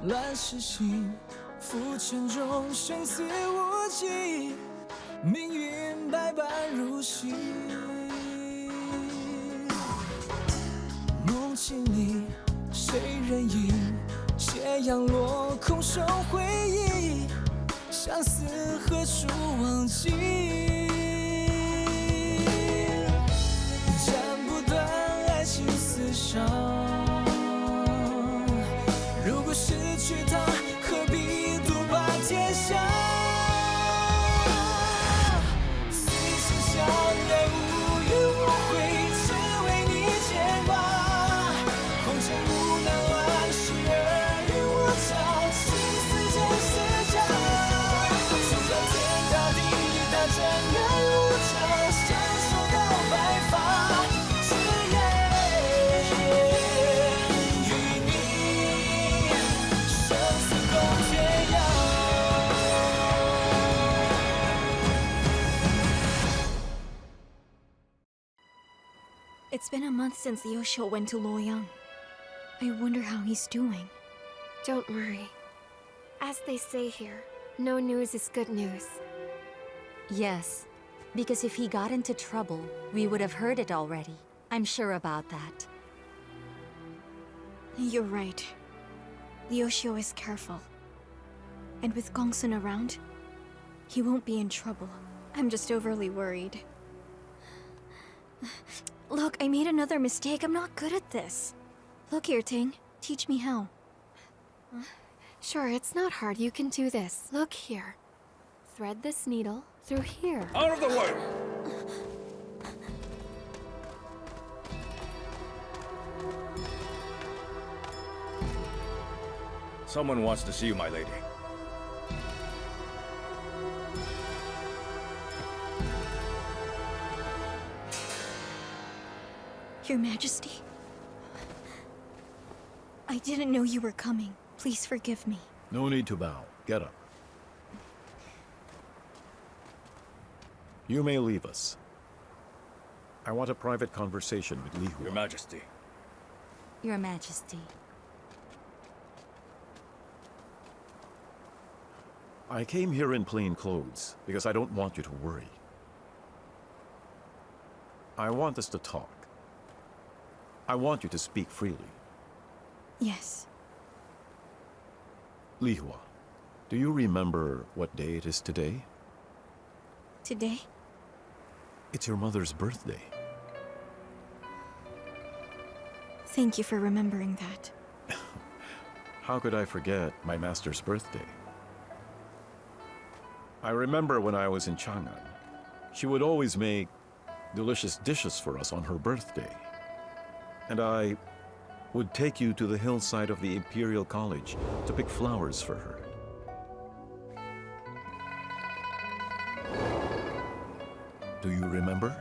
乱世心，浮沉中生死无期，命运百般如戏。梦境里谁人影？斜阳落空收回忆，相思何处忘记？斩不断爱情丝伤。如果失去他，何必独霸天下？此生相爱无怨无悔，只为你牵挂。红尘无奈万事尔虞我诈，心似真似假。就算天大地大，真爱无常，相守到白发，只愿与你生死共天涯。It's been a month since Liu went to Luoyang. I wonder how he's doing. Don't worry. As they say here, no news is good news. Yes, because if he got into trouble, we would have heard it already. I'm sure about that. You're right. Liu is careful. And with Gongsun around, he won't be in trouble. I'm just overly worried. Look, I made another mistake. I'm not good at this. Look here, Ting. Teach me how. Sure, it's not hard. You can do this. Look here. Thread this needle through here. Out of the way! Someone wants to see you, my lady. Your Majesty? I didn't know you were coming. Please forgive me. No need to bow. Get up. You may leave us. I want a private conversation with Li Yuan. Your Majesty. Your Majesty. I came here in plain clothes because I don't want you to worry. I want us to talk. I want you to speak freely. Yes. Li Yuan, do you remember what day it is today? Today? It's your mother's birthday. Thank you for remembering that. How could I forget my master's birthday? I remember when I was in Chang'an, she would always make delicious dishes for us on her birthday. And I would take you to the hillside of the Imperial College to pick flowers for her. Do you remember?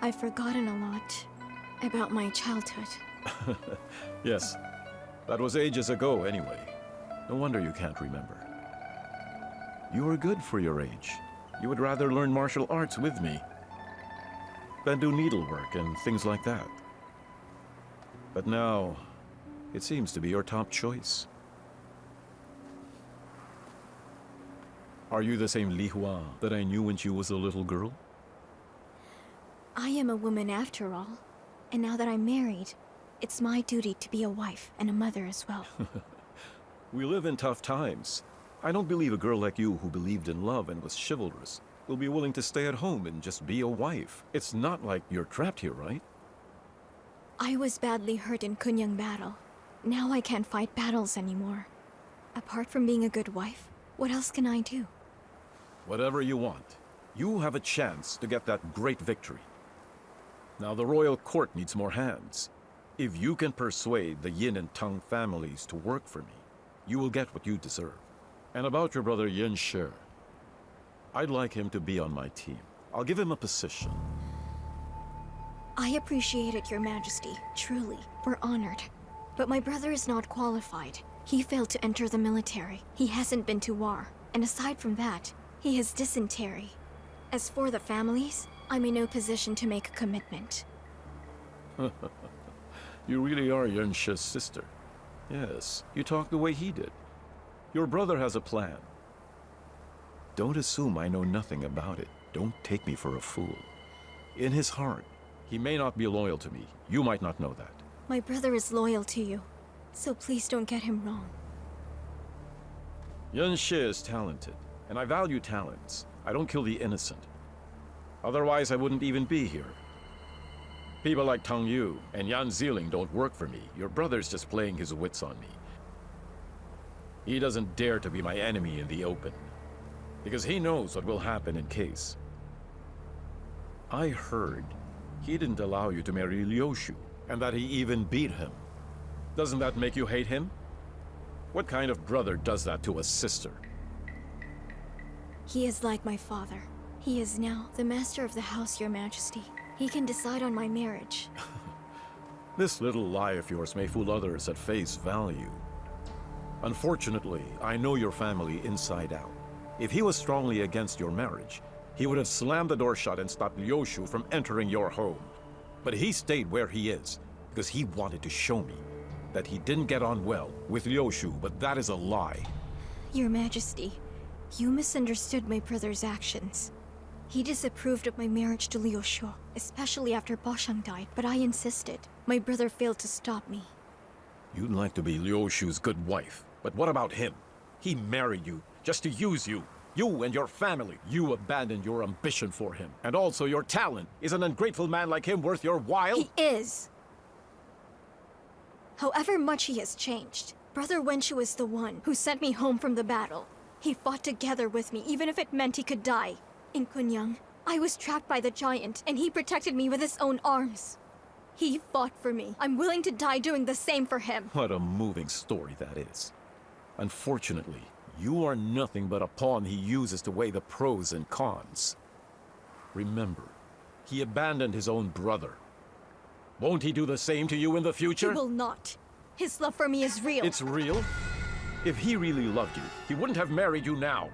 I've forgotten a lot about my childhood. Yes, that was ages ago anyway. No wonder you can't remember. You were good for your age. You would rather learn martial arts with me than do needlework and things like that. But now, it seems to be your top choice. Are you the same Li Yuan that I knew when she was a little girl? I am a woman after all. And now that I'm married, it's my duty to be a wife and a mother as well. We live in tough times. I don't believe a girl like you who believed in love and was chivalrous will be willing to stay at home and just be a wife. It's not like you're trapped here, right? I was badly hurt in Kunyang battle. Now I can't fight battles anymore. Apart from being a good wife, what else can I do? Whatever you want. You have a chance to get that great victory. Now the royal court needs more hands. If you can persuade the Yin and Tang families to work for me, you will get what you deserve. And about your brother Yin Shi, I'd like him to be on my team. I'll give him a position. I appreciate it, Your Majesty. Truly, we're honored. But my brother is not qualified. He failed to enter the military. He hasn't been to war. And aside from that, he has dysentery. As for the families, I'm in no position to make a commitment. You really are Yuan Shi's sister. Yes, you talk the way he did. Your brother has a plan. Don't assume I know nothing about it. Don't take me for a fool. In his heart, he may not be loyal to me. You might not know that. My brother is loyal to you, so please don't get him wrong. Yuan Shi is talented, and I value talents. I don't kill the innocent. Otherwise, I wouldn't even be here. People like Tang Yu and Yan Ziling don't work for me. Your brother's just playing his wits on me. He doesn't dare to be my enemy in the open, because he knows what will happen in case. I heard he didn't allow you to marry Liu Shu, and that he even beat him. Doesn't that make you hate him? What kind of brother does that to a sister? He is like my father. He is now the master of the house, Your Majesty. He can decide on my marriage. This little lie of yours may fool others at face value. Unfortunately, I know your family inside out. If he was strongly against your marriage, he would have slammed the door shut and stopped Liu Shu from entering your home. But he stayed where he is because he wanted to show me that he didn't get on well with Liu Shu, but that is a lie. Your Majesty, you misunderstood my brother's actions. He disapproved of my marriage to Liu Shu, especially after Boshang died, but I insisted. My brother failed to stop me. You'd like to be Liu Shu's good wife, but what about him? He married you just to use you. You and your family. You abandoned your ambition for him. And also your talent. Is an ungrateful man like him worth your while? He is. However much he has changed, Brother Wenshu is the one who sent me home from the battle. He fought together with me, even if it meant he could die. In Kunyang, I was trapped by the giant, and he protected me with his own arms. He fought for me. I'm willing to die doing the same for him. What a moving story that is. Unfortunately, you are nothing but a pawn he uses to weigh the pros and cons. Remember, he abandoned his own brother. Won't he do the same to you in the future? He will not. His love for me is real. It's real? If he really loved you, he wouldn't have married you now.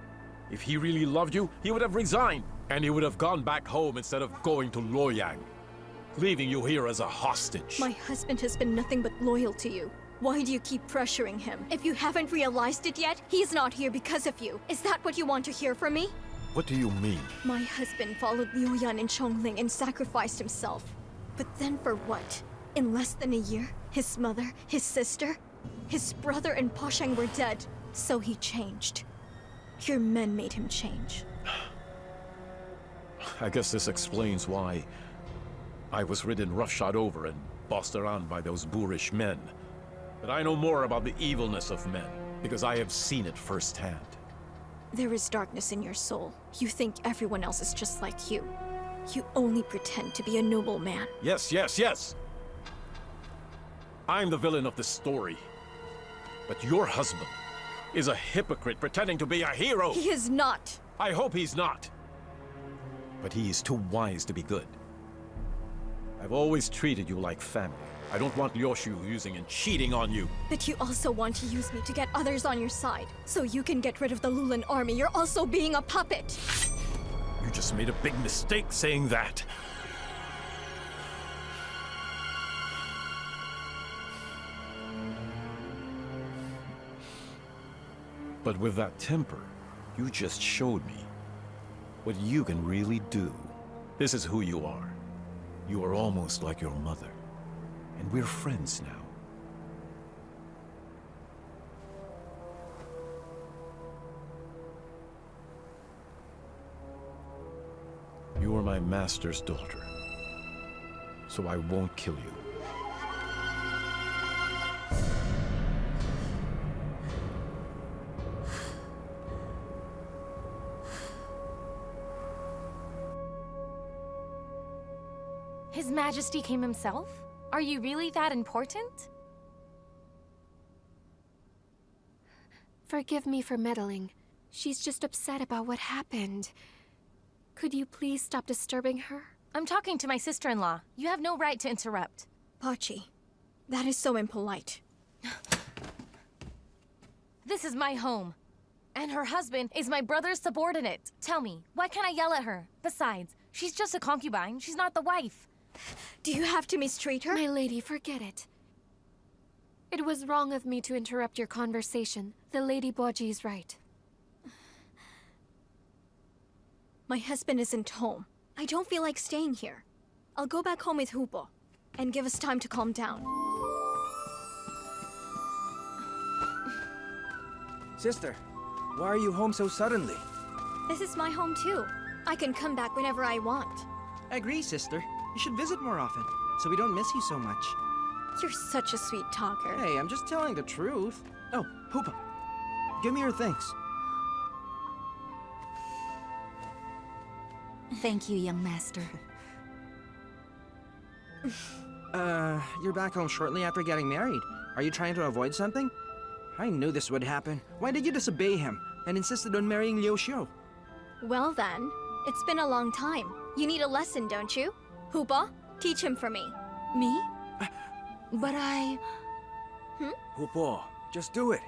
If he really loved you, he would have resigned. And he would have gone back home instead of going to Luoyang, leaving you here as a hostage. My husband has been nothing but loyal to you. Why do you keep pressuring him? If you haven't realized it yet, he's not here because of you. Is that what you want to hear from me? What do you mean? My husband followed Liu Yan and Chongling and sacrificed himself. But then for what? In less than a year, his mother, his sister, his brother and Poshang were dead. So he changed. Your men made him change. I guess this explains why I was ridden roughshod over and bossed around by those boorish men. But I know more about the evilness of men, because I have seen it firsthand. There is darkness in your soul. You think everyone else is just like you. You only pretend to be a noble man. Yes, yes, yes! I'm the villain of this story. But your husband is a hypocrite pretending to be a hero! He is not! I hope he's not! But he is too wise to be good. I've always treated you like family. I don't want Liu Shu using and cheating on you. But you also want to use me to get others on your side, so you can get rid of the Lulan army. You're also being a puppet! You just made a big mistake saying that. But with that temper, you just showed me what you can really do. This is who you are. You are almost like your mother. And we're friends now. You are my master's daughter, so I won't kill you. His Majesty came himself? Are you really that important? Forgive me for meddling. She's just upset about what happened. Could you please stop disturbing her? I'm talking to my sister-in-law. You have no right to interrupt. Pachi, that is so impolite. This is my home. And her husband is my brother's subordinate. Tell me, why can't I yell at her? Besides, she's just a concubine. She's not the wife. Do you have to mistreat her? My lady, forget it. It was wrong of me to interrupt your conversation. The Lady Boji is right. My husband isn't home. I don't feel like staying here. I'll go back home with Hupo and give us time to calm down. Sister, why are you home so suddenly? This is my home too. I can come back whenever I want. I agree, sister. You should visit more often, so we don't miss you so much. You're such a sweet talker. Hey, I'm just telling the truth. Oh, Hoopa, give me your things. Thank you, young master. You're back home shortly after getting married. Are you trying to avoid something? I knew this would happen. Why did you disobey him and insisted on marrying Liu Xiu? Well then, it's been a long time. You need a lesson, don't you? Hupo, teach him for me. Me? But I... Hupo, just do it.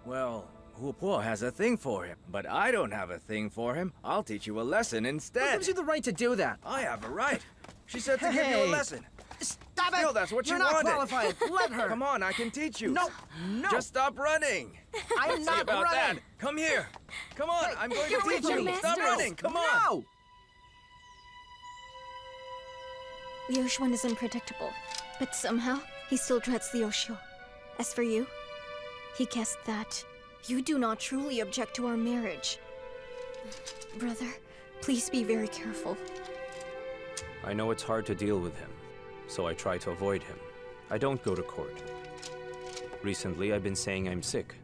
Well, Hupo has a thing for him, but I don't have a thing for him. I'll teach you a lesson Who instead. gives you the right to do that? I have a right. She said to give you a Hey. lesson. Stop it! Still, that's what You're you not wanted. qualified. Let her. Come on, I can teach you. No, no. Just stop running. I'm See not about running. that. Come here. Come on, I'm going to teach with you. me, Stop Master. running. Come on. No. Liu Xuan is unpredictable, but somehow he still dreads Liu Xiu. As for you, he guessed that you do not truly object to our marriage. Brother, please be very careful. I know it's hard to deal with him, so I try to avoid him. I don't go to court. Recently, I've been saying I'm sick.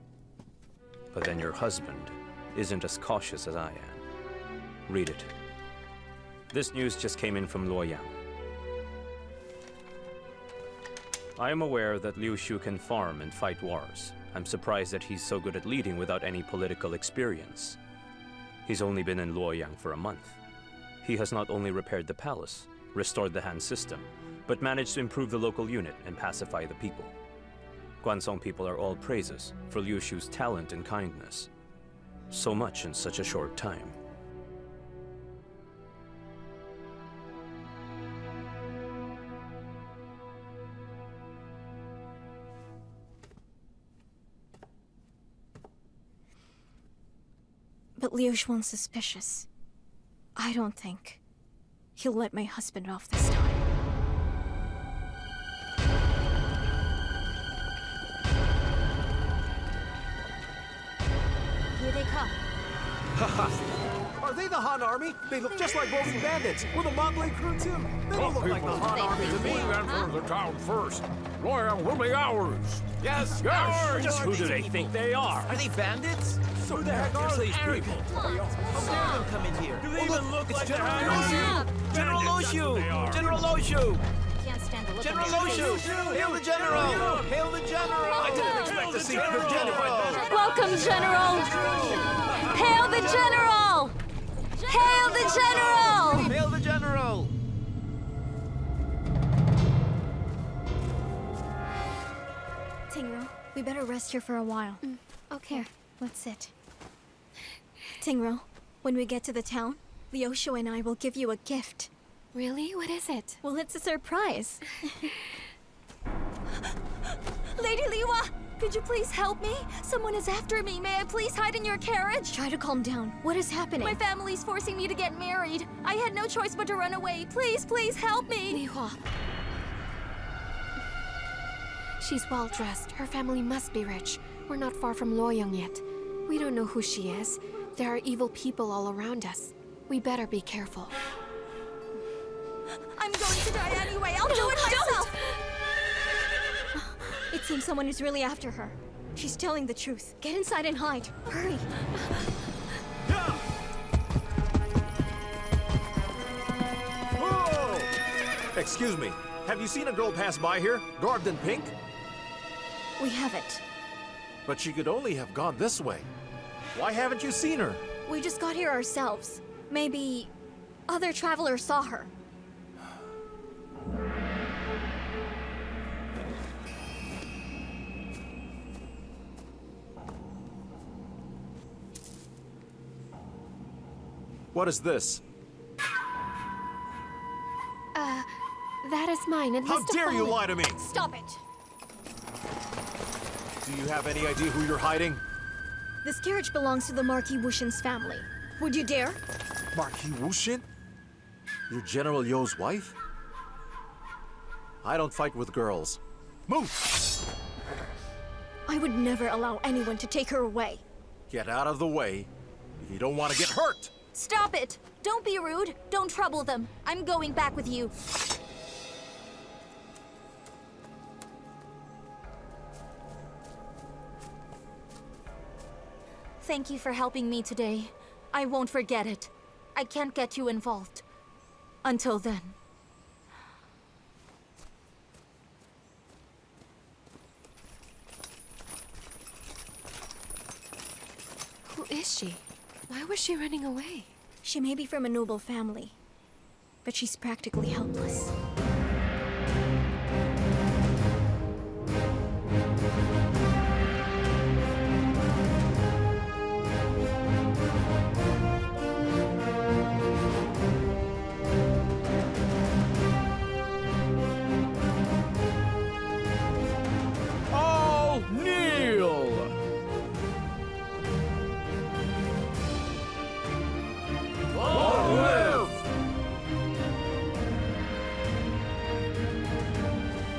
But then your husband isn't as cautious as I am. Read it. This news just came in from Luoyang. I am aware that Liu Xiu can farm and fight wars. I'm surprised that he's so good at leading without any political experience. He's only been in Luoyang for a month. He has not only repaired the palace, restored the Han system, but managed to improve the local unit and pacify the people. Guansong people are all praises for Liu Xiu's talent and kindness. So much in such a short time. But Liu Xuan's suspicious. I don't think he'll let my husband off this time. Here they come. Are they the Han army? They look just like roving bandits. We're the Mongolian crew too. They don't look like the Han army to me. enter the town first. Luoyang will be ours. Yes, Yes! Just Who do they think they are? Are they bandits? Who the heck are these people? How dare them come in here? Do they even look like General Loshu! General Loshu! Can't stand the look General on their face. Loshu! Hail the general! Hail the general! I didn't expect to see the general! Welcome, General! Hail the General! Hail the General! Hail the general! Tingro, we better rest here for a while. Okay. Here, let's sit. Tingro, when we get to the town, Liu Xiu and I will give you a gift. Really? What is it? Well, it's a surprise. Lady Liwa, could you please help me? Someone is after me. May I please hide in your carriage? Try to calm down. What is happening? My family's forcing me to get married. I had no choice but to run away. Please, please help me. Li Hua. She's well dressed. Her family must be rich. We're not far from Luoyang yet. We don't know who she is. There are evil people all around us. We better be careful. I'm going to die anyway. I'll do it myself. It seems someone is really after her. She's telling the truth. Get inside and hide. Hurry. Whoa! Excuse me. Have you seen a girl pass by here, garbed in pink? We haven't. But she could only have gone this way. Why haven't you seen her? We just got here ourselves. Maybe other travelers saw her. What is this? That is mine. It How must have dare you fallen. lie to me? Stop it. Do you have any idea who you're hiding? This carriage belongs to the Marquis Wushin's family. Would you dare? Marquis Wushin? You're General Yo's wife? I don't fight with girls. Move! I would never allow anyone to take her away. Get out of the way if you don't want to get hurt! Stop it! Don't be rude. Don't trouble them. I'm going back with you. Thank you for helping me today. I won't forget it. I can't get you involved. Until then. Who is she? Why was she running away? She may be from a noble family, but she's practically helpless. All kneel! Long live!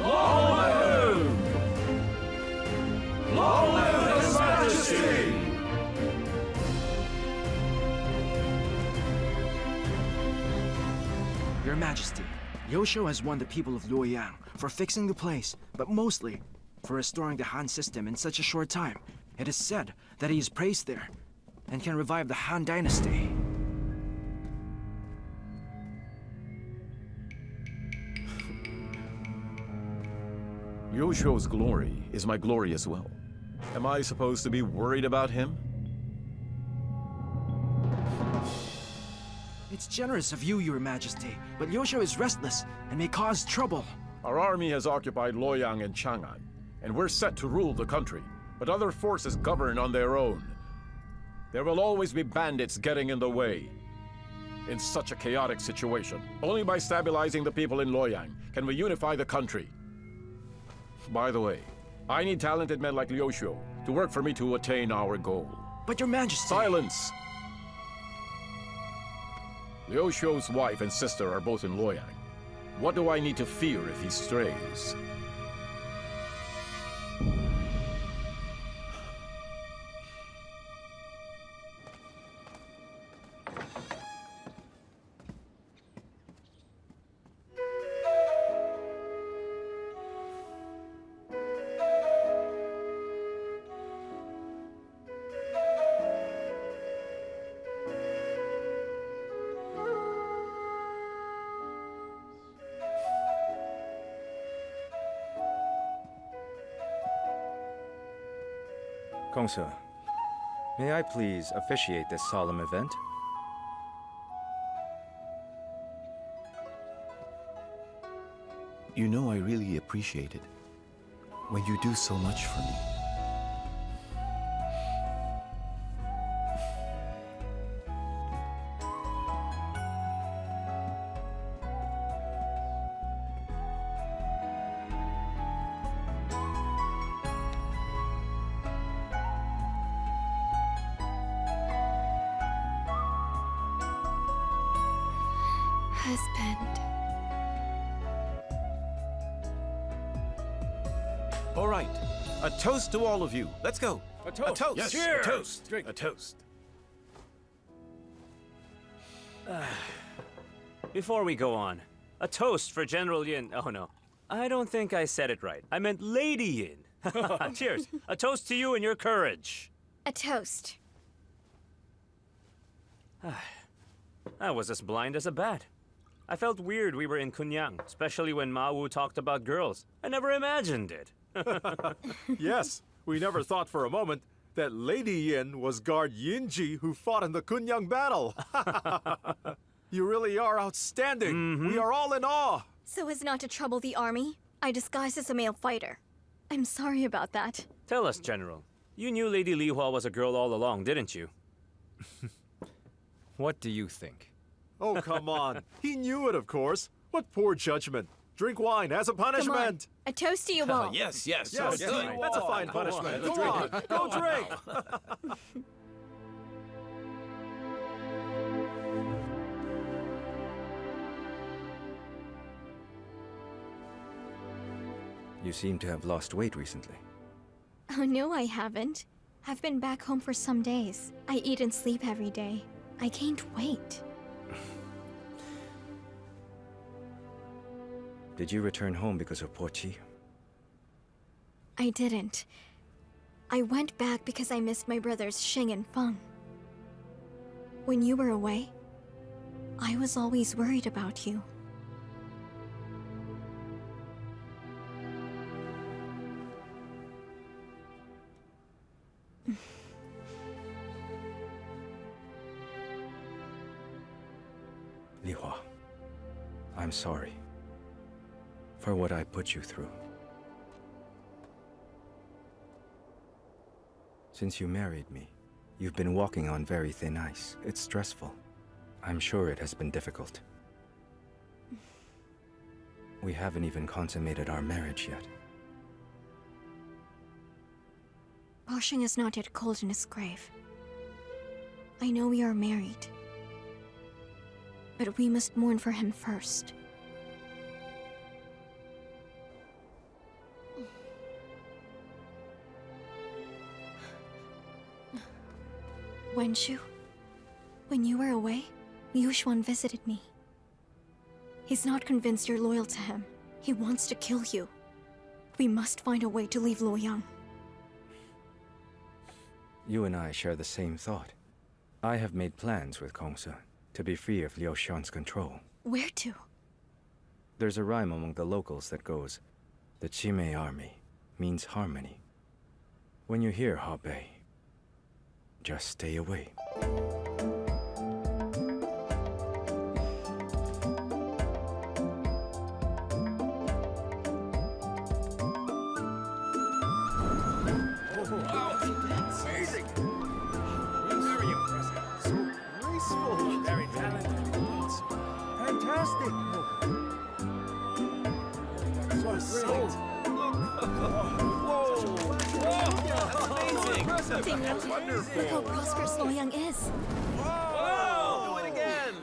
Long live! Long live His Majesty! Your Majesty, Yosho has won the people of Luoyang for fixing the place, but mostly for restoring the Han system in such a short time. It is said that he is praised there and can revive the Han dynasty. Yosho's glory is my glory as well. Am I supposed to be worried about him? It's generous of you, Your Majesty, but Yosho is restless and may cause trouble. Our army has occupied Luoyang and Chang'an, and we're set to rule the country, but other forces govern on their own. There will always be bandits getting in the way. In such a chaotic situation, only by stabilizing the people in Luoyang can we unify the country. By the way, I need talented men like Liuxiu to work for me to attain our goal. But Your Majesty... Silence! Liuxiu's wife and sister are both in Luoyang. What do I need to fear if he strays? Kongsu, may I please officiate this solemn event? You know I really appreciate it when you do so much for me. Husband. All right, a toast to all of you. Let's go. A toast. A toast. Yes, Cheers. a toast. Drink. A toast. Before we go on, a toast for General Yin. Oh no, I don't think I said it right. I meant Lady Yin. Cheers. A toast to you and your courage. A toast. I was as blind as a bat. I felt weird we were in Kunyang, especially when Ma Wu talked about girls. I never imagined it. Yes, we never thought for a moment that Lady Yin was Guard Yinji who fought in the Kunyang battle. You really are outstanding. Mm-hmm. We are all in awe. So as not to trouble the army, I disguised as a male fighter. I'm sorry about that. Tell us, General. You knew Lady Li Hua was a girl all along, didn't you? What do you think? Oh, come on. He knew it, of course. What poor judgment. Drink wine as a Come on, punishment. a toast to you all. Yes, yes, Yes, so good. that's a fine punishment. Go on, go drink. You seem to have lost weight recently. Oh no, I haven't. I've been back home for some days. I eat and sleep every day. I gained weight. Did you return home because of Pochi? I didn't. I went back because I missed my brothers Xing and Feng. When you were away, I was always worried about you. Lihua, I'm sorry for what I put you through. Since you married me, you've been walking on very thin ice. It's stressful. I'm sure it has been difficult. We haven't even consummated our marriage yet. Washing is not yet cold in his grave. I know we are married, but we must mourn for him first. Wenshu, when you were away, Liu Xuan visited me. He's not convinced you're loyal to him. He wants to kill you. We must find a way to leave Luoyang. You and I share the same thought. I have made plans with Kongsa to be free of Liu Xuan's control. Where to? There's a rhyme among the locals that goes, "The Chime army means harmony." When you hear Habe, just stay away. Amazing. Very impressive. So graceful. Very talented. Fantastic. So great. Ding, Wonderful. look how prosperous Luoyang is. Whoa! Do it again!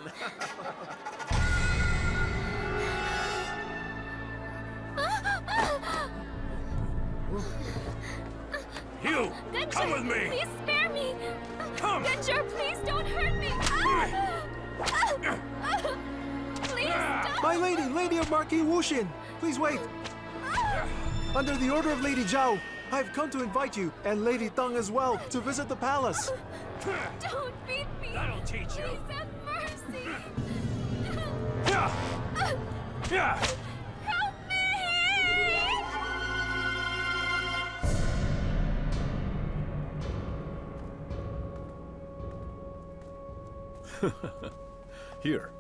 You! Come with me! Please spare me! Come! Genjar, please don't hurt me! Please stop! My lady, Lady of Marquis Wushin, please wait. Under the order of Lady Zhao, I've come to invite you, and Lady Deng as well, to visit the palace. Don't beat me! That'll teach you. Please have mercy! Yeah! Yeah! Help me! Here,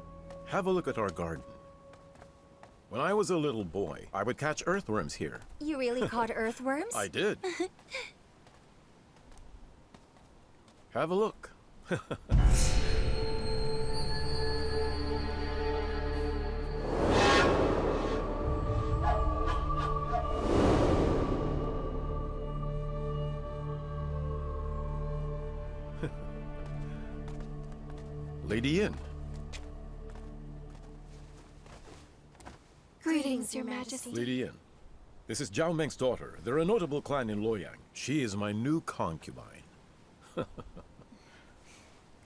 have a look at our garden. When I was a little boy, I would catch earthworms here. You really caught earthworms? I did. Have a look. Lady Yin. Greetings, Your Majesty. Lady Yin. This is Zhao Meng's daughter. They're a notable clan in Luoyang. She is my new concubine.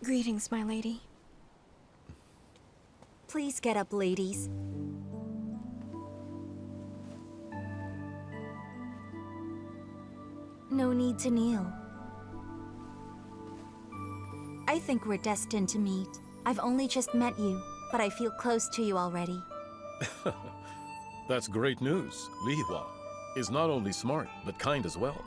Greetings, my lady. Please get up, ladies. No need to kneel. I think we're destined to meet. I've only just met you, but I feel close to you already. That's great news. Li Hua is not only smart, but kind as well.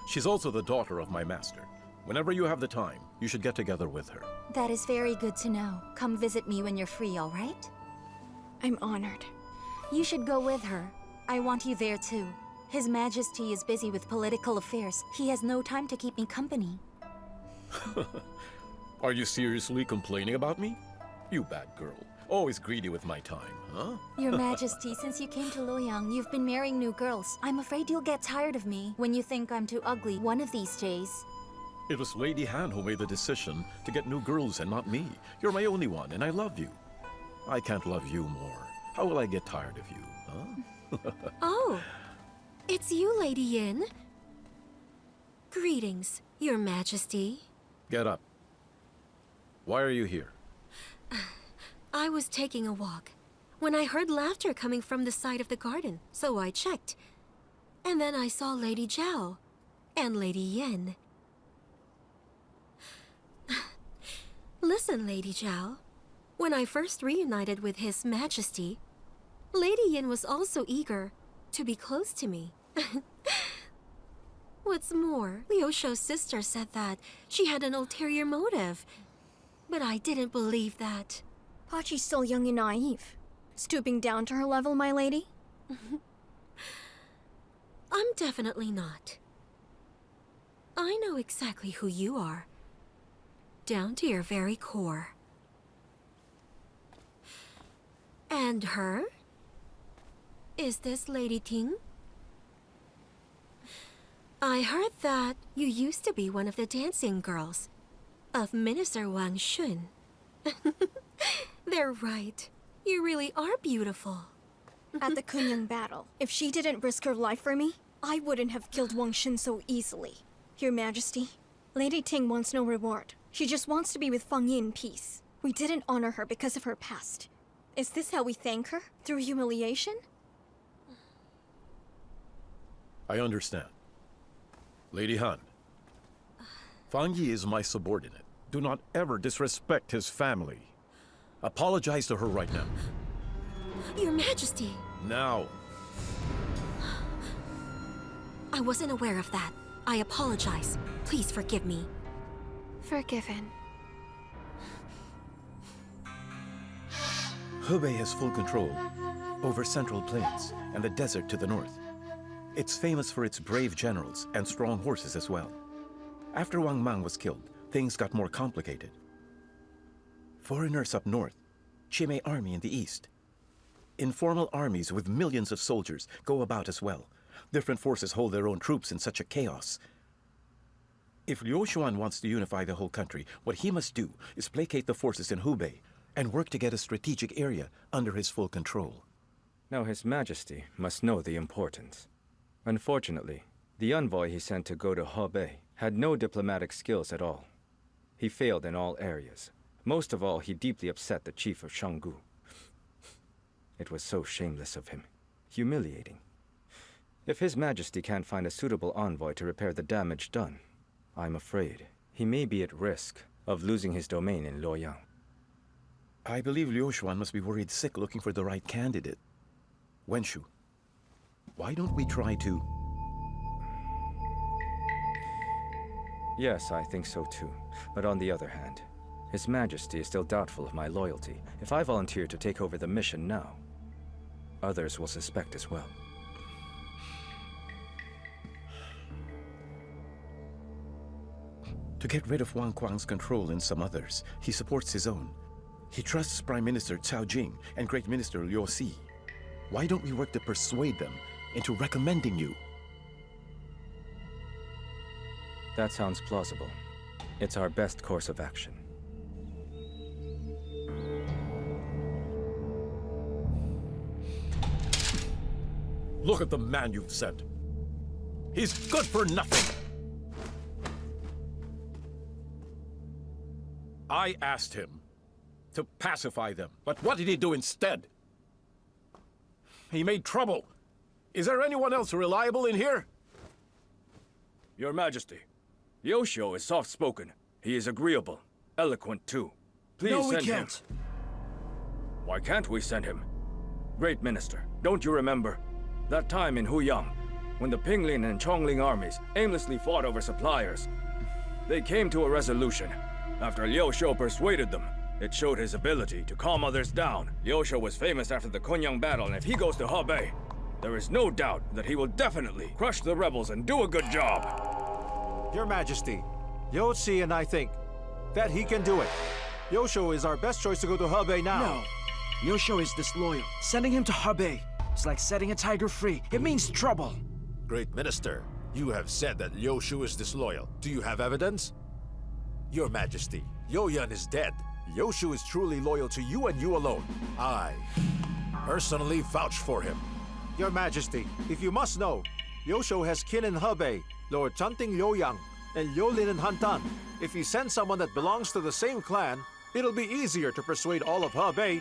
She's also the daughter of my master. Whenever you have the time, you should get together with her. That is very good to know. Come visit me when you're free, all right? I'm honored. You should go with her. I want you there too. His Majesty is busy with political affairs. He has no time to keep me company. Are you seriously complaining about me? You bad girl. Always greedy with my time, huh? Your Majesty, since you came to Luoyang, you've been marrying new girls. I'm afraid you'll get tired of me when you think I'm too ugly one of these days. It was Lady Han who made the decision to get new girls and not me. You're my only one, and I love you. I can't love you more. How will I get tired of you, huh? Oh, it's you, Lady Yin. Greetings, Your Majesty. Get up. Why are you here? I was taking a walk when I heard laughter coming from the side of the garden, so I checked. And then I saw Lady Zhao and Lady Yin. Listen, Lady Zhao. When I first reunited with His Majesty, Lady Yin was also eager to be close to me. What's more, Liu Shou's sister said that she had an ulterior motive. But I didn't believe that. Pachi's still young and naive. Stooping down to her level, my lady? I'm definitely not. I know exactly who you are. Down to your very core. And her? Is this Lady Ting? I heard that you used to be one of the dancing girls of Minister Wang Shun. They're right. You really are beautiful. At the Kunyang battle, if she didn't risk her life for me, I wouldn't have killed Wang Shun so easily. Your Majesty, Lady Ting wants no reward. She just wants to be with Feng Yi in peace. We didn't honor her because of her past. Is this how we thank her? Through humiliation? I understand. Lady Han, Fang Yi is my subordinate. Do not ever disrespect his family. Apologize to her right now. Your Majesty! Now. I wasn't aware of that. I apologize. Please forgive me. Forgiven. Hebei has full control over Central Plains and the desert to the north. It's famous for its brave generals and strong horses as well. After Wang Mang was killed, things got more complicated. Foreigners up north, Chimay army in the east. Informal armies with millions of soldiers go about as well. Different forces hold their own troops in such a chaos. If Liu Xuan wants to unify the whole country, what he must do is placate the forces in Hubei and work to get a strategic area under his full control. Now His Majesty must know the importance. Unfortunately, the envoy he sent to go to Hebei had no diplomatic skills at all. He failed in all areas. Most of all, he deeply upset the chief of Shanggu. It was so shameless of him. Humiliating. If His Majesty can't find a suitable envoy to repair the damage done, I'm afraid he may be at risk of losing his domain in Luoyang. I believe Liu Xuan must be worried sick looking for the right candidate. Wenshu, why don't we try to... Yes, I think so too. But on the other hand, His Majesty is still doubtful of my loyalty. If I volunteer to take over the mission now, others will suspect as well. To get rid of Wang Kuang's control and some others, he supports his own. He trusts Prime Minister Cao Jing and Great Minister Liu Si. Why don't we work to persuade them into recommending you? That sounds plausible. It's our best course of action. Look at the man you've sent. He's good for nothing. I asked him to pacify them, but what did he do instead? He made trouble. Is there anyone else reliable in here? Your Majesty, Liu Xiu is soft-spoken. He is agreeable, eloquent too. Please send him. Why can't we send him? Great Minister, don't you remember that time in Huyang when the Pinglin and Chongling armies aimlessly fought over suppliers? They came to a resolution. After Liu Xiu persuaded them, it showed his ability to calm others down. Liu Xiu was famous after the Kunyang battle, and if he goes to Hebei, there is no doubt that he will definitely crush the rebels and do a good job. Your Majesty, Liu Si and I think that he can do it. Liu Xiu is our best choice to go to Hebei now. No. Liu is disloyal. Sending him to Hebei is like setting a tiger free. It means trouble. Great Minister, you have said that Liu Shu is disloyal. Do you have evidence? Your Majesty, Liu Yuan is dead. Liu Shu is truly loyal to you and you alone. I personally vouch for him. Your Majesty, if you must know, Liu Shu has kin in Hebei, Lord Chanting Liu Yang, and Liu Lin in Hantan. If you send someone that belongs to the same clan, it'll be easier to persuade all of Hebei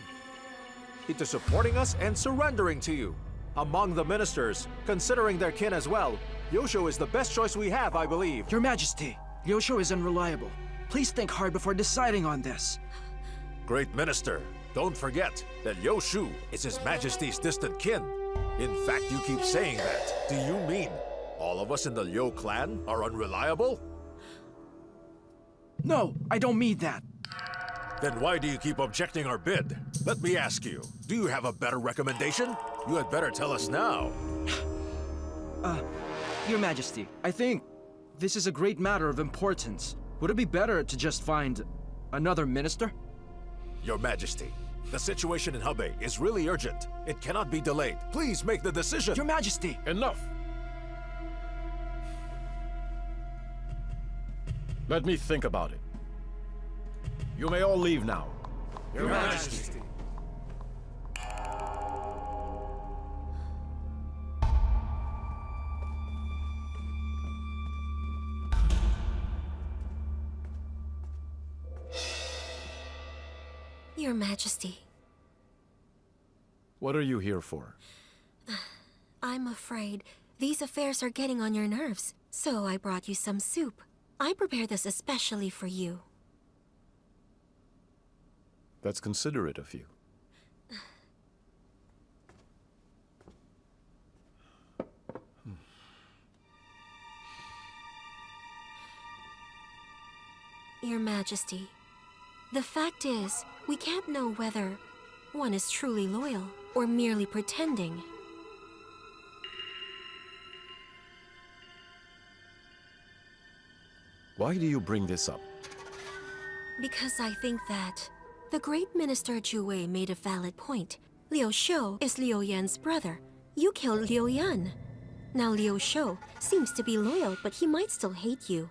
into supporting us and surrendering to you. Among the ministers, considering their kin as well, Liu Shu is the best choice we have, I believe. Your Majesty, Liu Shu is unreliable. Please think hard before deciding on this. Great Minister, don't forget that Liu Shu is His Majesty's distant kin. In fact, you keep saying that. Do you mean all of us in the Liu clan are unreliable? No, I don't mean that. Then why do you keep objecting our bid? Let me ask you, do you have a better recommendation? You had better tell us now. Your Majesty, I think this is a great matter of importance. Would it be better to just find another minister? Your Majesty, the situation in Hebei is really urgent. It cannot be delayed. Please make the decision. Your Majesty! Enough! Let me think about it. You may all leave now. Your Majesty. Your Majesty, What are you here for? I'm afraid these affairs are getting on your nerves, so I brought you some soup. I prepared this especially for you. That's considerate of you. Your Majesty, the fact is, we can't know whether one is truly loyal or merely pretending. Why do you bring this up? Because I think that the great Minister Zhu Wei made a valid point. Liu Shou is Liu Yan's brother. You killed Liu Yan. Now Liu Shou seems to be loyal, but he might still hate you.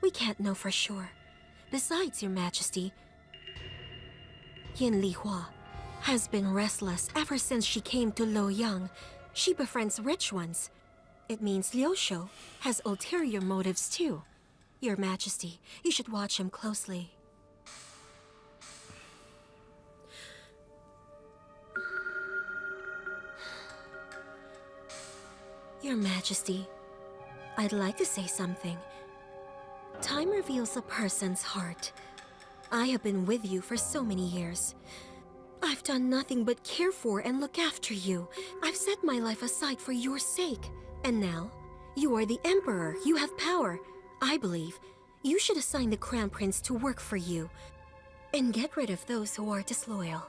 We can't know for sure. Besides, Your Majesty, Yin Lihua has been restless ever since she came to Luoyang. She befriends rich ones. It means Liu Shou has ulterior motives too. Your Majesty, you should watch him closely. Your Majesty, I'd like to say something. Time reveals a person's heart. I have been with you for so many years. I've done nothing but care for and look after you. I've set my life aside for your sake. And now, you are the Emperor. You have power. I believe you should assign the Crown Prince to work for you and get rid of those who are disloyal.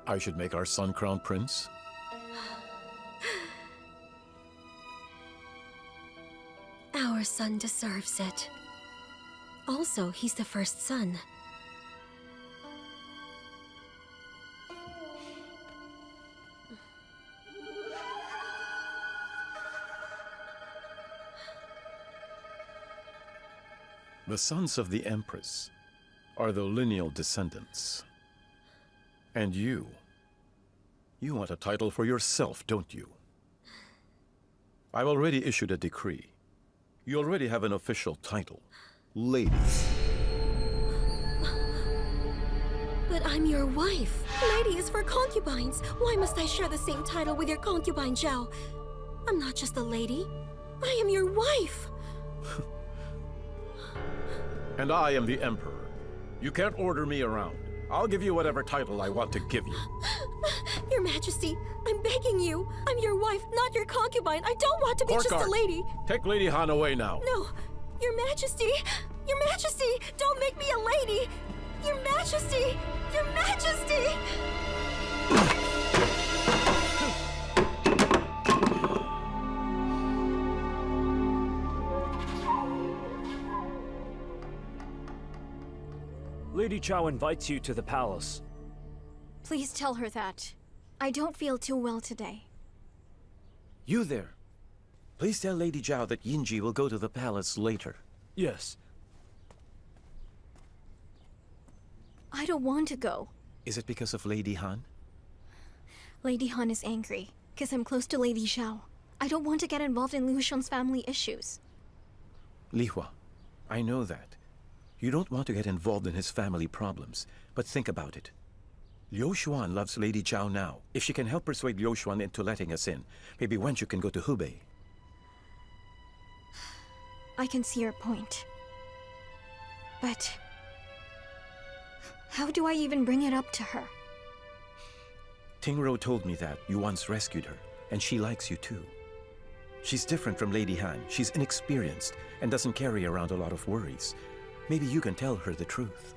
I should make our son Crown Prince? Our son deserves it. Also, he's the first son. The sons of the Empress are the lineal descendants. And you want a title for yourself, don't you? I've already issued a decree. You already have an official title, Lady. But I'm your wife. Lady is for concubines. Why must I share the same title with your concubine, Zhao? I'm not just a lady. I am your wife. And I am the Emperor. You can't order me around. I'll give you whatever title I want to give you. Your Majesty, I'm begging you. I'm your wife, not your concubine. I don't want to be just a lady. Take Lady Han away now. No, Your Majesty! Your Majesty! Don't make me a lady! Your Majesty! Your Majesty! Lady Chao invites you to the palace. Please tell her that. I don't feel too well today. You there. Please tell Lady Zhao that Yinji will go to the palace later. Yes. I don't want to go. Is it because of Lady Han? Lady Han is angry, because I'm close to Lady Zhao. I don't want to get involved in Liu Shun's family issues. Li Hua, I know that. You don't want to get involved in his family problems, but think about it. Liu Xuan loves Lady Zhao now. If she can help persuade Liu Xuan into letting us in, maybe Wenju can go to Hubei. I can see your point. But how do I even bring it up to her? Tingrou told me that you once rescued her, and she likes you too. She's different from Lady Han. She's inexperienced and doesn't carry around a lot of worries. Maybe you can tell her the truth.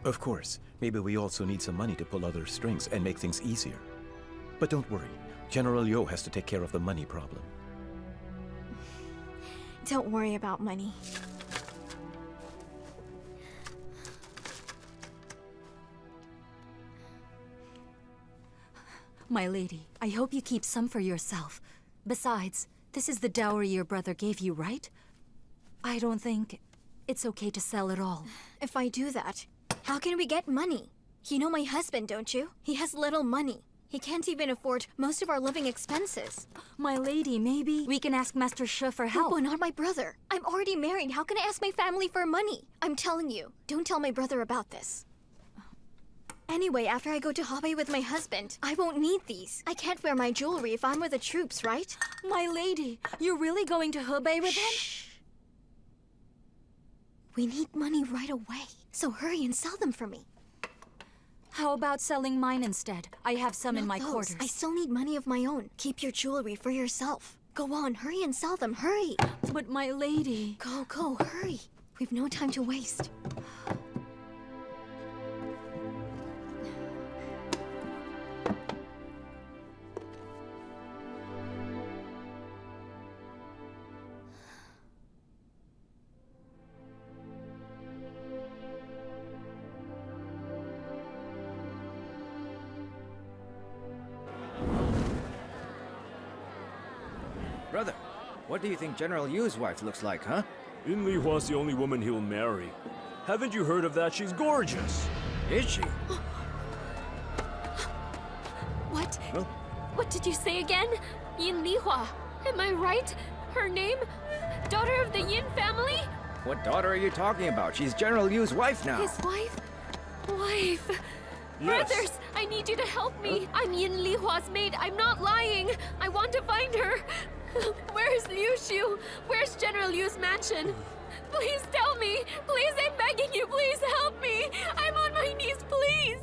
Of course, maybe we also need some money to pull other strings and make things easier. But don't worry, General Yo has to take care of the money problem. Don't worry about money. My lady, I hope you keep some for yourself. Besides, this is the dowry your brother gave you, right? I don't think it's okay to sell it all. If I do that, how can we get money? You know my husband, don't you? He has little money. He can't even afford most of our living expenses. My lady, maybe we can ask Master Shi for help. But not my brother. I'm already married. How can I ask my family for money? I'm telling you, don't tell my brother about this. Anyway, after I go to Hebei with my husband, I won't need these. I can't wear my jewelry if I'm with the troops, right? My lady, you're really going to Hebei with him? We need money right away, so hurry and sell them for me. How about selling mine instead? I have some in my Not those. quarters. I still need money of my own. Keep your jewelry for yourself. Go on, hurry and sell them, hurry! But my lady... Go, hurry! We've no time to waste. Brother, what do you think General Yu's wife looks like, huh? Yin Li Hua's the only woman he'll marry. Haven't you heard of that? She's gorgeous. Is she? What? Huh? What did you say again? Yin Li Hua. Am I right? Her name? Daughter of the Yin family? What daughter are you talking about? She's General Yu's wife now. His wife? Wife. Yes. Brothers, I need you to help me. I'm Yin Li Hua's maid. I'm not lying. I want to find her. Where's Liu Shu? Where's General Yu's mansion? Please tell me. Please, I'm begging you. Please help me. I'm on my knees, please.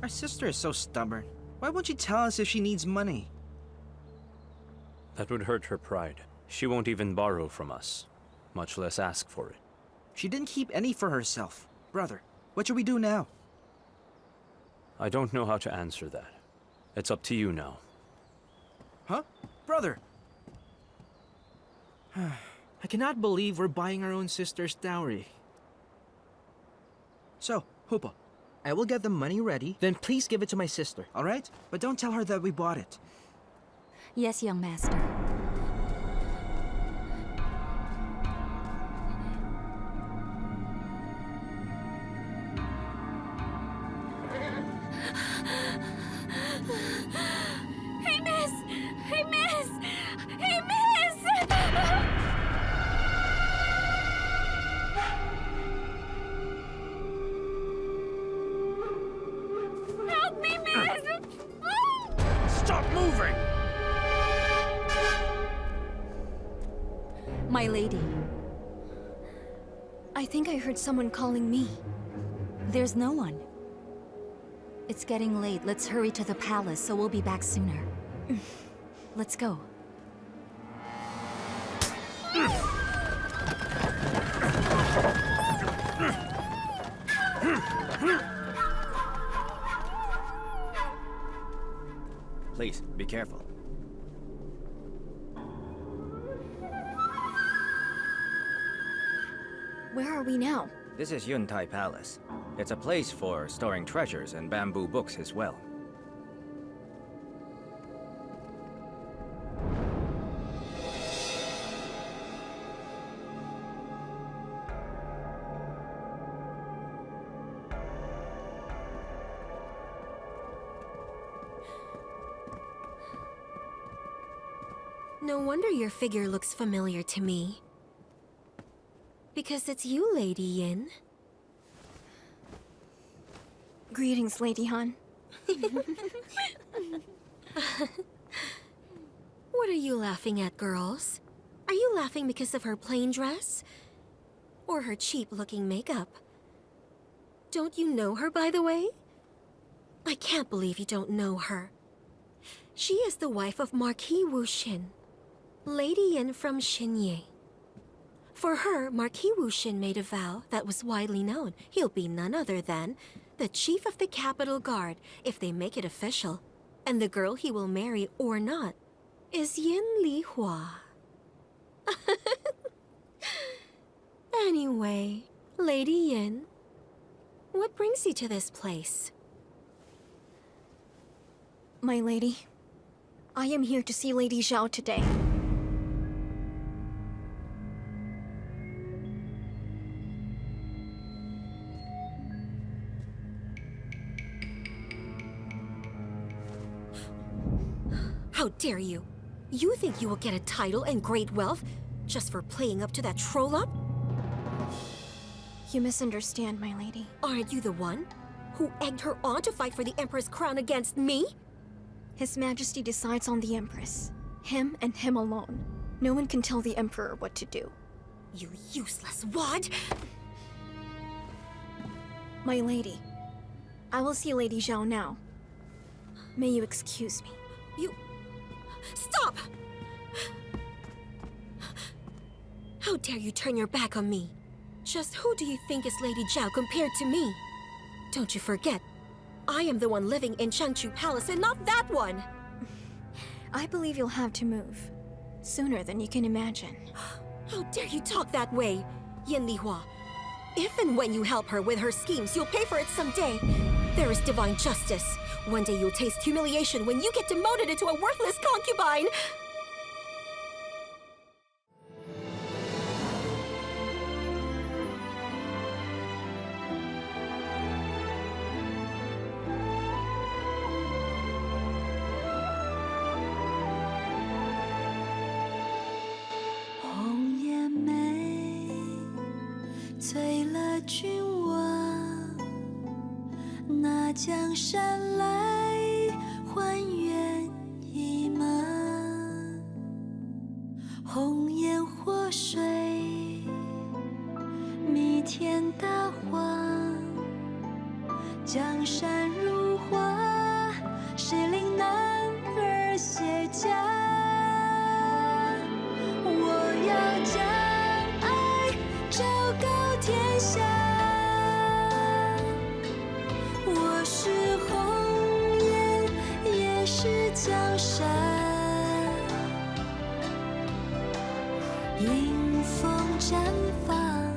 Our sister is so stubborn. Why won't she tell us if she needs money? That would hurt her pride. She won't even borrow from us, much less ask for it. She didn't keep any for herself. Brother, what should we do now? I don't know how to answer that. It's up to you now. Huh? Brother! I cannot believe we're buying our own sister's dowry. So, Hoopa, I will get the money ready, then please give it to my sister, alright? But don't tell her that we bought it. Yes, young master. Hey, miss! Hey, miss! Hey, miss! Help me, miss! Stop moving! My lady, I think I heard someone calling me. there's no one. It's getting late. Let's hurry to the palace, so we'll be back sooner. Let's go. Please, be careful. Where are we now? This is Yuntai Palace. It's a place for storing treasures and bamboo books as well. No wonder your figure looks familiar to me. Because it's you, Lady Yin. Greetings, Lady Han. What are you laughing at, girls? Are you laughing because of her plain dress? Or her cheap-looking makeup? Don't you know her, by the way? I can't believe you don't know her. She is the wife of Marquis Wu Xin, Lady Yin from Xinye. For her, Marquis Wu Xin made a vow that was widely known. He'll be none other than the chief of the capital guard if they make it official. And the girl he will marry or not is Yin Li Hua. Anyway, Lady Yin, what brings you to this place? My lady, I am here to see Lady Zhao today. How dare you? You think you will get a title and great wealth just for playing up to that troll-up? You misunderstand, my lady. Aren't you the one who egged her on to fight for the Emperor's crown against me? His Majesty decides on the Empress. Him and him alone. No one can tell the Emperor what to do. You useless wad! My lady, I will see Lady Zhao now. May you excuse me. You... Stop! How dare you turn your back on me? Just who do you think is Lady Zhao compared to me? Don't you forget, I am the one living in Changchu Palace and not that one! I believe you'll have to move. Sooner than you can imagine. How dare you talk that way, Yin Lihua? If and when you help her with her schemes, you'll pay for it someday. There is divine justice. One day you'll taste humiliation when you get demoted into a worthless concubine!迎风绽放。